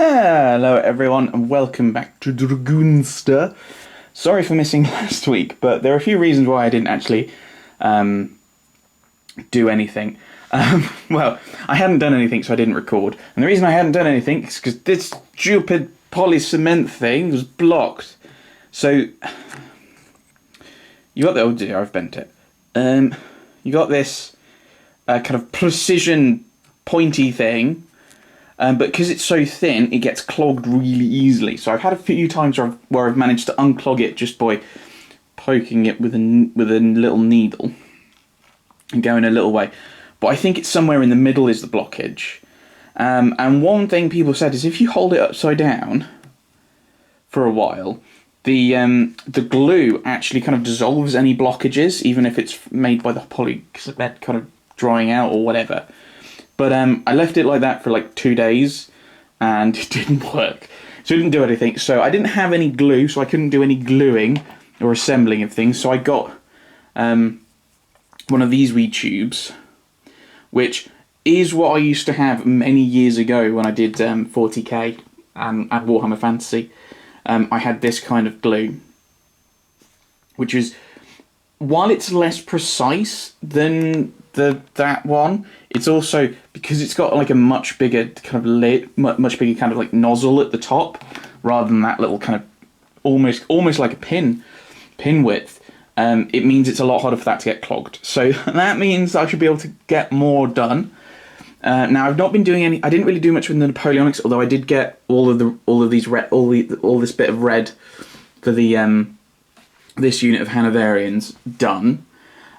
Hello everyone and welcome back to Dragoonster. Sorry for missing last week, but there are a few reasons why I didn't actually do anything. Well, I hadn't done anything, so I didn't record. And the reason I hadn't done anything is because this stupid poly cement thing was blocked. So, you got the, oh dear, I've bent it. You got this kind of precision pointy thing. But because it's so thin, it gets clogged really easily. So I've had a few times where I've managed to unclog it just by poking it with a little needle and going a little way. But I think it's somewhere in the middle is the blockage. And one thing people said is if you hold it upside down for a while, the glue actually kind of dissolves any blockages, even if it's made by the poly cement kind of drying out or whatever. But I left it like that for like 2 days, and it didn't work. So it didn't do anything. So I didn't have any glue, so I couldn't do any gluing or assembling of things. So I got one of these wee tubes, which is what I used to have many years ago when I did 40k and Warhammer Fantasy. I had this kind of glue, which is, while it's less precise than that one, it's also, because it's got like a much bigger kind of lid, much bigger kind of like nozzle at the top, rather than that little kind of almost like a pin width. It means it's a lot harder for that to get clogged. So that means I should be able to get more done. Now I've not been doing any. I didn't really do much with the Napoleonics, although I did get all of these red, all this bit of red for the this unit of Hanoverians done.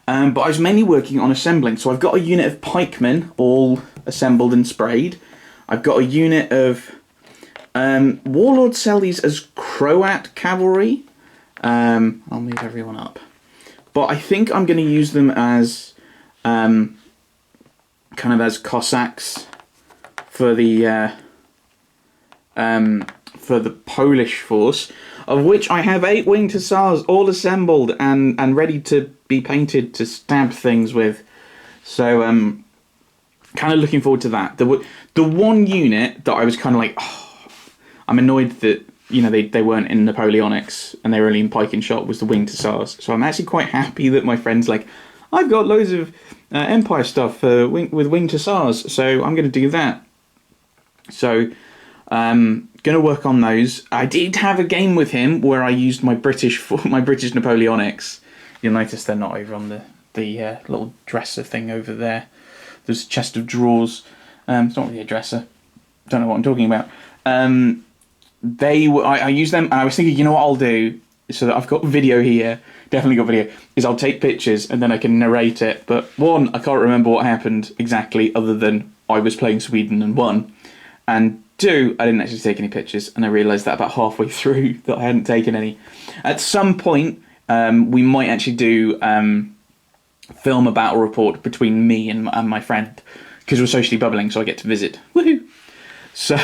But I was mainly working on assembling. So I've got a unit of pikemen all assembled and sprayed. I've got a unit of warlords sell these as Croat cavalry. I'll move everyone up. But I think I'm going to use them as kind of as Cossacks for the Polish force, of which I have 8 winged hussars all assembled and ready to be painted to stab things with. So kind of looking forward to that. The one unit that I was kind of like, oh, I'm annoyed that, you know, they weren't in Napoleonics and they were only in pike and shot, was the winged hussars. So I'm actually quite happy that my friend's like, I've got loads of Empire stuff with winged hussars, so I'm going to do that. So going to work on those. I did have a game with him where I used my British Napoleonics. You'll notice they're not over on the little dresser thing over there. There's a chest of drawers. It's not really a dresser. Don't know what I'm talking about. I used them, and I was thinking, you know what I'll do, so that I've got video here, definitely got video, is I'll take pictures and then I can narrate it. But one, I can't remember what happened exactly, other than I was playing Sweden and won. And two, I didn't actually take any pictures, and I realised that about halfway through that I hadn't taken any. At some point, we might actually do film a battle report between me and my friend, because we're socially bubbling, so I get to visit. Woohoo! So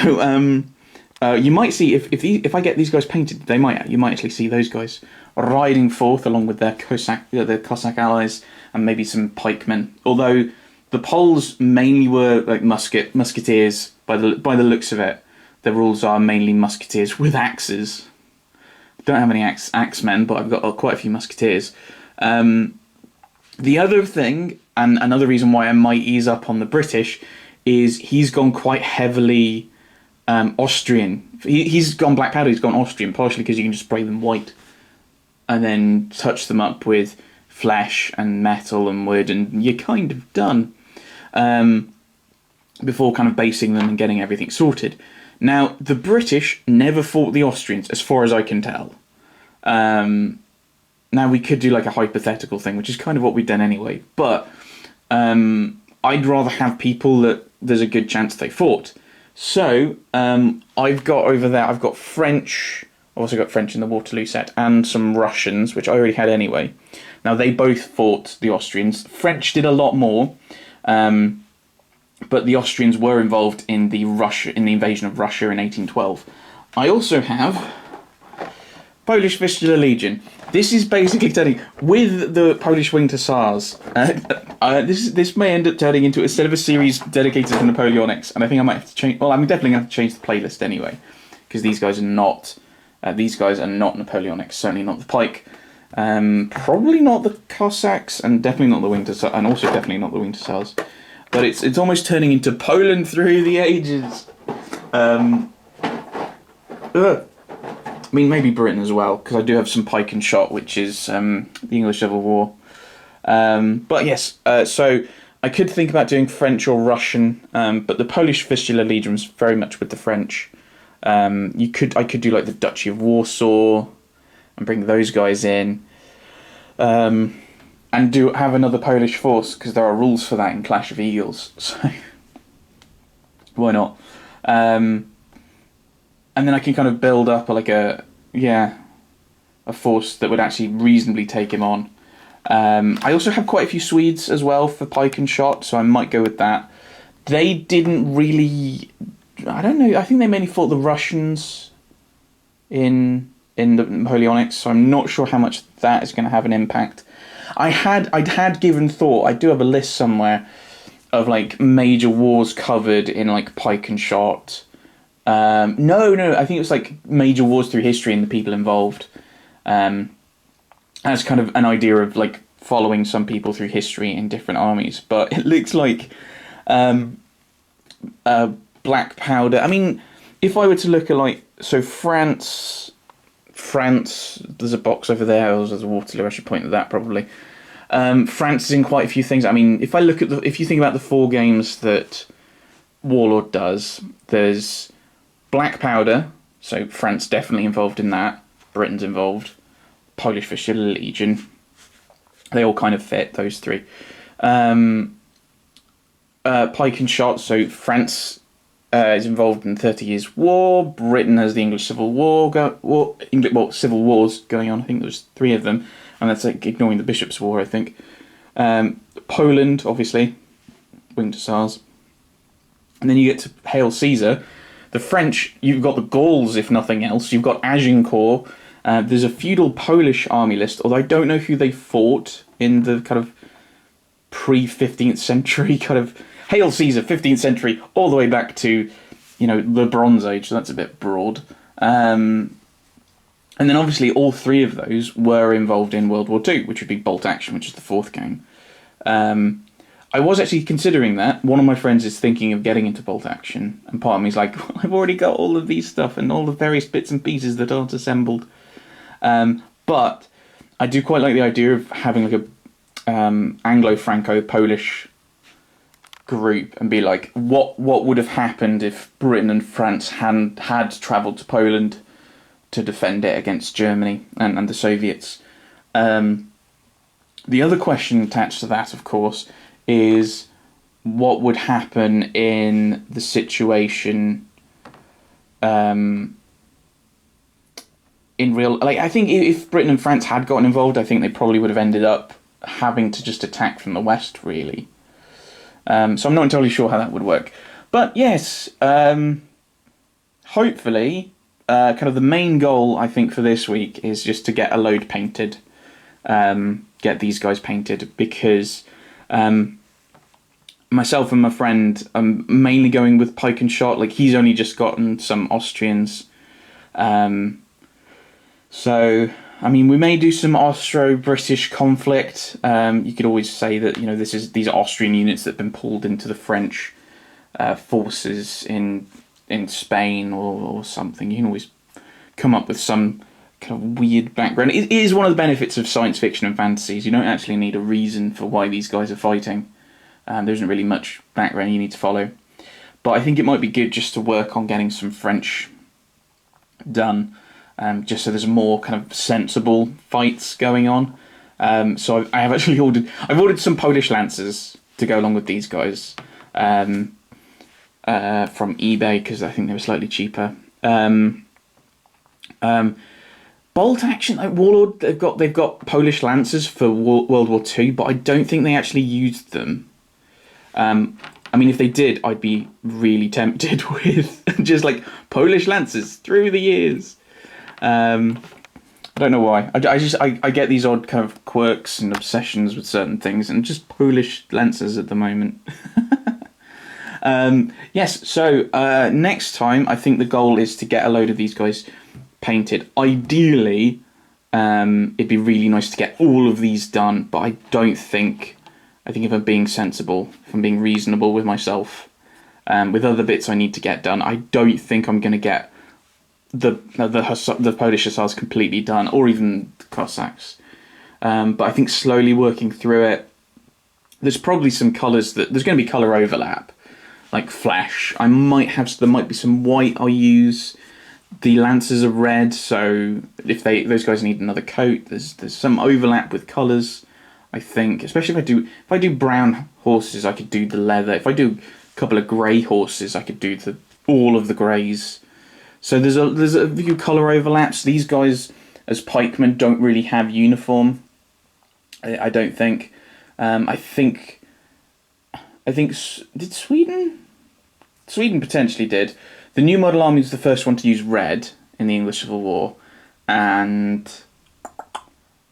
you might see if I get these guys painted, you might actually see those guys riding forth along with their Cossack allies and maybe some pikemen. Although the Poles mainly were like musketeers by the looks of it. The rules are mainly musketeers with axes. Don't have any axemen, but I've got quite a few musketeers. The other thing, and another reason why I might ease up on the British, is he's gone quite heavily Austrian. He's gone black powder, he's gone Austrian, partially because you can just spray them white and then touch them up with flesh and metal and wood, and you're kind of done before kind of basing them and getting everything sorted. Now, the British never fought the Austrians, as far as I can tell. Now, we could do like a hypothetical thing, which is kind of what we've done anyway, but I'd rather have people that there's a good chance they fought. So, I've got French, I've also got French in the Waterloo set, and some Russians, which I already had anyway. Now, they both fought the Austrians. French did a lot more, but the Austrians were involved in the invasion of Russia in 1812. I also have Polish Vistula Legion. This is basically turning with the Polish Winged Hussars. This may end up turning into, instead of a series dedicated to Napoleonics, and I think I might have to change. Well, I'm definitely going to have to change the playlist anyway, because these guys are not Napoleonics. Certainly not the Pike. Probably not the Cossacks, and definitely not the Winged Hussars, and also definitely not the Winged Hussars. But it's almost turning into Poland through the ages. I mean, maybe Britain as well, because I do have some pike and shot, which is the English Civil War. But yes, so I could think about doing French or Russian, but the Polish Vistula Legion was very much with the French. I could do like the Duchy of Warsaw and bring those guys in, and have another Polish force, because there are rules for that in Clash of Eagles. So why not? And then I can kind of build up a force that would actually reasonably take him on. I also have quite a few Swedes as well for pike and shot, so I might go with that. They didn't really... I don't know, I think they mainly fought the Russians in the Napoleonics, so I'm not sure how much that is going to have an impact. I'd had given thought, I do have a list somewhere of like major wars covered in like pike and shot. No, I think it was like major wars through history and the people involved. As kind of an idea of like following some people through history in different armies. But it looks like black powder. I mean, if I were to look at like, so France, there's a box over there, or there's a Waterloo, I should point at that probably. France is in quite a few things. I mean, if you think about the 4 games that Warlord does, there's black powder, so France definitely involved in that. Britain's involved. Polish Vistula Legion. They all kind of fit, those 3. Pike and shot, so France is involved in the 30 Years' War. Britain has the English Civil War, Civil Wars going on. I think there's 3 of them, and that's like ignoring the Bishops' War, I think. Poland, obviously, Winged Hussars. And then you get to Hail Caesar. The French, you've got the Gauls, if nothing else. You've got Agincourt. There's a feudal Polish army list, although I don't know who they fought in the kind of pre-15th century kind of... Hail Caesar, 15th century, all the way back to, the Bronze Age, so that's a bit broad. And then obviously all 3 of those were involved in World War II, which would be Bolt Action, which is the 4th game. I was actually considering that. One of my friends is thinking of getting into Bolt Action, and part of me is like, well, I've already got all of these stuff and all the various bits and pieces that aren't assembled. But I do quite like the idea of having like a Anglo-Franco-Polish group and be like, what would have happened if Britain and France had travelled to Poland to defend it against Germany and the Soviets. The other question attached to that, of course, is what would happen in the situation in real... Like, I think if Britain and France had gotten involved, I think they probably would have ended up having to just attack from the west, really. So I'm not entirely sure how that would work. But yes, hopefully, kind of the main goal, I think, for this week is just to get a load painted. Get these guys painted, because myself and my friend are mainly going with pike and shot. Like, he's only just gotten some Austrians. So, I mean, we may do some Austro-British conflict. You could always say that, these are Austrian units that have been pulled into the French forces in Spain or something. You can always come up with some kind of weird background. It is one of the benefits of science fiction and fantasies. You don't actually need a reason for why these guys are fighting. There isn't really much background you need to follow. But I think it might be good just to work on getting some French done. Just so there's more kind of sensible fights going on. So I have actually ordered some Polish Lancers to go along with these guys from eBay, because I think they were slightly cheaper. Bolt Action, like Warlord, they've got Polish Lancers for World War II, but I don't think they actually used them. I mean, if they did, I'd be really tempted with just like Polish Lancers through the years. And I don't know why. I get these odd kind of quirks and obsessions with certain things, and just Polish lenses at the moment. Yes, so next time I think the goal is to get a load of these guys painted. Ideally, it'd be really nice to get all of these done, but I think if I'm being sensible, if I'm being reasonable with myself, with other bits I need to get done, I don't think I'm going to get the Polish Hussars completely done, or even the Cossacks. But I think slowly working through it, there's probably some colours there's going to be colour overlap, like flesh. There might be some white I'll use. The Lancers are red, so if those guys need another coat, there's some overlap with colours. I think, especially if I do brown horses, I could do the leather. If I do a couple of grey horses, I could do all of the greys. So there's a few colour overlaps. These guys as pikemen don't really have uniform. I don't think. I think did Sweden? Sweden potentially did. The New Model Army was the first one to use red in the English Civil War, and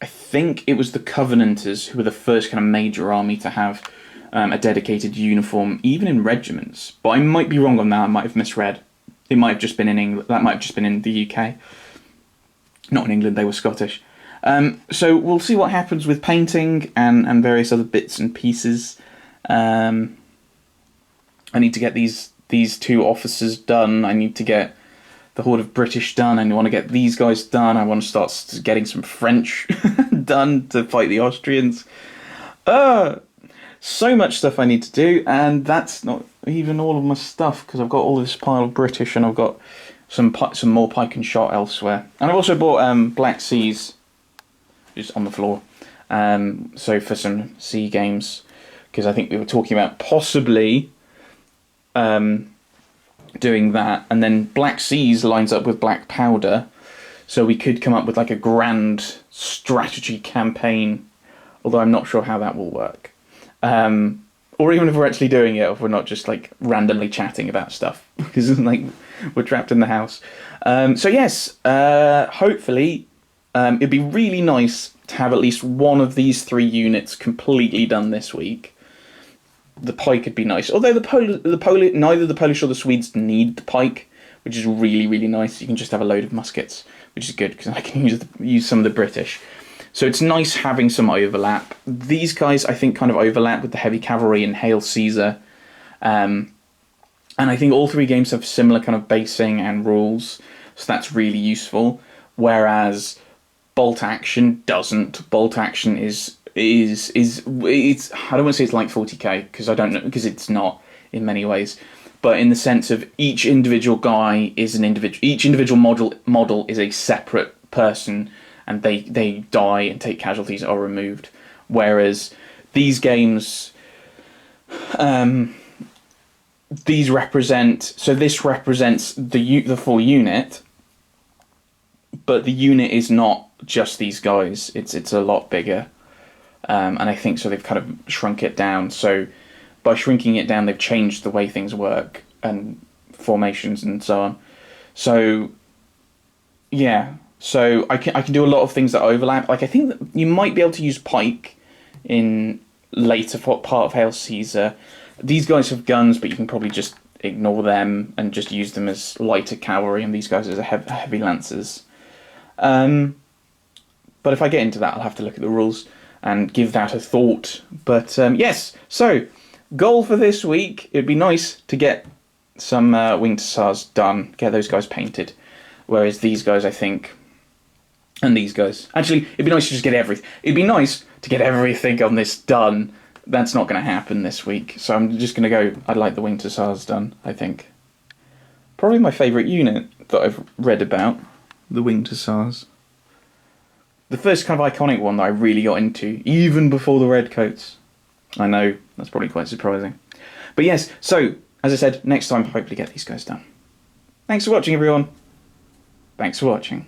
I think it was the Covenanters who were the first kind of major army to have a dedicated uniform, even in regiments. But I might be wrong on that. I might have misread. It might have just been in England. That might have just been in the UK. Not in England, they were Scottish. So we'll see what happens with painting and various other bits and pieces. I need to get these two officers done. I need to get the Horde of British done. I want to get these guys done. I want to start getting some French done to fight the Austrians. So much stuff I need to do, and that's not even all of my stuff, because I've got all this pile of British, and I've got some more pike and shot elsewhere. And I've also bought Black Seas, just on the floor, so for some sea games, because I think we were talking about possibly doing that, and then Black Seas lines up with Black Powder, so we could come up with like a grand strategy campaign, although I'm not sure how that will work. Or even if we're actually doing it, or if we're not just like randomly chatting about stuff, because like we're trapped in the house. So yes, hopefully it'd be really nice to have at least one of these 3 units completely done this week. The pike would be nice, although neither the Polish or the Swedes need the pike, which is really, really nice. You can just have a load of muskets, which is good, because I can use some of the British. So it's nice having some overlap. These guys, I think, kind of overlap with the heavy cavalry and Hail Caesar. And I think all 3 games have similar kind of basing and rules, so that's really useful. Whereas Bolt Action doesn't. Bolt Action is it's I don't want to say it's like 40k, because I don't know, because it's not in many ways. But in the sense of each individual guy is an individual. Each individual model is a separate person, and they die and take casualties or are removed. Whereas these games, this represents the full unit, but the unit is not just these guys. It's a lot bigger, and I think so they've kind of shrunk it down. So by shrinking it down, they've changed the way things work and formations and so on. So yeah. So I can do a lot of things that overlap. Like I think that you might be able to use pike in later part of Hail Caesar. These guys have guns, but you can probably just ignore them and just use them as lighter cavalry, and these guys as heavy lancers. But if I get into that, I'll have to look at the rules and give that a thought. But yes, so goal for this week, it'd be nice to get some Winged Hussars done, get those guys painted. Whereas these guys, I think, and these guys, actually, it'd be nice to just get everything. It'd be nice to get everything on this done. That's not going to happen this week, so I'm just going to go, I'd like the Winged Hussars done, I think. Probably my favourite unit that I've read about, the Winged Hussars. The first kind of iconic one that I really got into, even before the Redcoats. I know, that's probably quite surprising. But yes, so, as I said, next time, hopefully get these guys done. Thanks for watching, everyone. Thanks for watching.